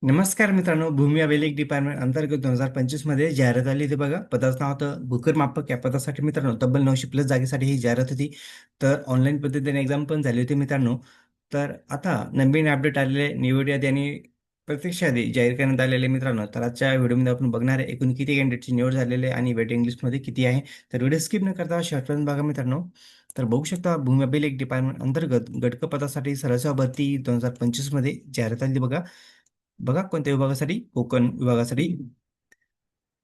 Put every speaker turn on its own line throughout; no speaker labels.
नमस्कार मित्रांनो, भूमी अभिलेख डिपार्टमेंट अंतर्गत 2025 मध्ये जाहिरात आली होती बघा. पदाचं नाव होतं भूकर मापक. या पदासाठी मित्रांनो तब्बल 900+ जागेसाठी ही जाहिरात होती. तर ऑनलाईन पद्धतीने एक्झाम पण झाली होती मित्रांनो. तर आता नवीन अपडेट आलेले निवड यादी आणि प्रत्यक्ष यादी जाहीर करण्यात आलेले मित्रांनो. तर आजच्या व्हिडिओमध्ये आपण बघणार आहे एकूण किती कॅन्डिडेटची निवड झालेली आहे आणि वेटिंग लिस्टमध्ये किती आहे. तर व्हिडिओ स्किप न करता शेवटपर्यंत बघा मित्रांनो. तर बघू शकता भूमी अभिलेख डिपार्टमेंट अंतर्गत गटक पदासाठी सरळ भरती 2025 मध्ये जाहिरात आली बघा. बघा कोणत्या विभागासाठी? कोकण विभागासाठी.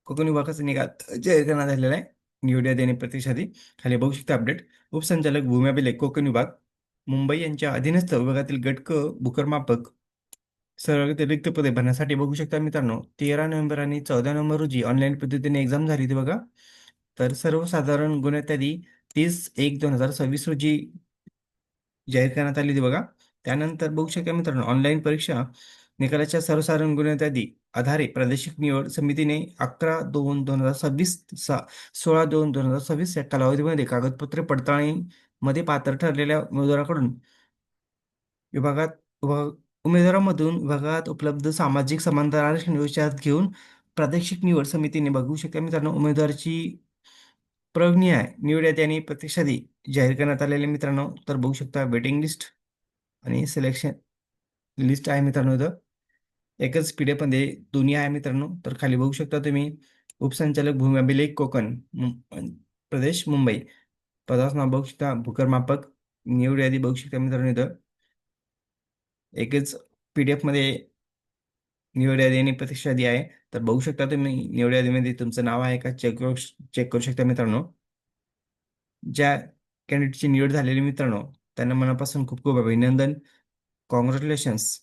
कोकण विभागाचा निकाल जाहीर करण्यात आलेला आहे. निवड यादी आणि प्रतीक्षादी खाली बघू शकता अपडेट. उपसंचालक भूमी अभिलेख कोकण विभाग मुंबई यांच्या अधीनस्थ विभागातील गटक भूकरमापक सरळ रिक्त पदे भरण्यासाठी बघू शकता मित्रांनो. 13 नोव्हेंबर आणि 14 नोव्हेंबर रोजी ऑनलाईन पद्धतीने एक्झाम झाली होती बघा. तर सर्वसाधारण गुन्ह्यात यादी 30/1/2026 रोजी जाहीर करण्यात आली होती बघा. त्यानंतर बघू शकता मित्रांनो ऑनलाईन परीक्षा निकालाच्या सर्वसाधारण गुण यादी आधारे प्रादेशिक निवड समितीने 11/2/2026 16/2/2026 या कालावधीमध्ये कागदपत्रे पडताळणी मध्ये पात्र ठरलेल्या उमेदवाराकडून विभागात विभाग उमेदवारामधून विभागात उपलब्ध सामाजिक समांतर आरक्षण विचारात घेऊन प्रादेशिक निवड समितीने बघू शकता मित्रांनो उमेदवाराची प्रविणी आहे निवड यादी आणि प्रतीक्षादी जाहीर करण्यात आलेले मित्रांनो. तर बघू शकता वेटिंग लिस्ट आणि सिलेक्शन लिस्ट आहे मित्रांनो. इथं एकच PDF मध्ये दोन्ही आहे मित्रांनो. तर खाली बघू शकता तुम्ही उपसंचालक भूमी अभिलेख कोकण प्रदेश मुंबई पदाचं नाव बघू शकता भूकरमापक. निवड यादी बघू शकता मित्रांनो. इथं एकच PDF मध्ये निवड यादी आणि प्रतीक्षा यादी आहे. तर बघू शकता तुम्ही निवड यादीमध्ये तुमचं नाव आहे का चेक करू शकता मित्रांनो. ज्या कॅन्डिडेटची निवड झालेली मित्रांनो त्यांना मनापासून खूप खूप अभिनंदन. कॉंग्रॅच्युलेशन्स.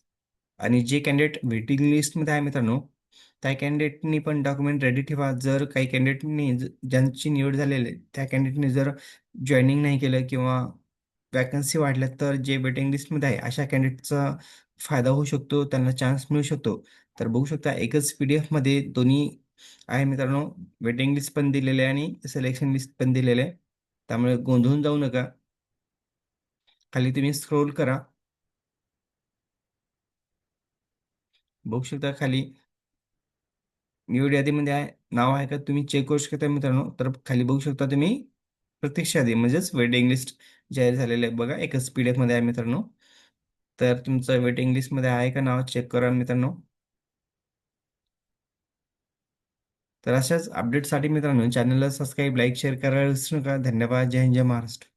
आणि जे कॅन्डिडेट वेटिंग लिस्टमध्ये आहे मित्रांनो त्या कॅन्डिडेटनी पण डॉक्युमेंट रेडी ठेवा. जर काही कॅन्डिडेटनी ज्यांची निवड झालेली आहे त्या कॅन्डिडेटनी जर जॉईनिंग नाही केलं किंवा वॅकन्सी वाढल्या तर जे वेटिंग लिस्टमध्ये आहे अशा कॅन्डिडेटचा फायदा होऊ शकतो, त्यांना चान्स मिळू शकतो. तर बघू शकता एकच PDF मध्ये दोन्ही आहे मित्रांनो. वेटिंग लिस्ट पण दिलेले आहे आणि सिलेक्शन लिस्ट पण दिलेले आहे. त्यामुळे गोंधळून जाऊ नका. खाली तुम्ही स्क्रोल करा. बघू शकता खाली निवड यादीमध्ये आहे नाव आहे का तुम्ही चेक करू शकता मित्रांनो. तर खाली बघू शकता तुम्ही प्रत्यक्ष यादी म्हणजेच वेटिंग लिस्ट जाहीर झालेलं आहे बघा. एकच PDF मध्ये आहे मित्रांनो. तर तुमचं वेटिंग लिस्टमध्ये आहे का नाव चेक करा मित्रांनो. तर अशाच अपडेटसाठी मित्रांनो चॅनलला सबस्क्राईब लाईक शेअर करायला विसरू नका. धन्यवाद. जय हिंद जय महाराष्ट्र.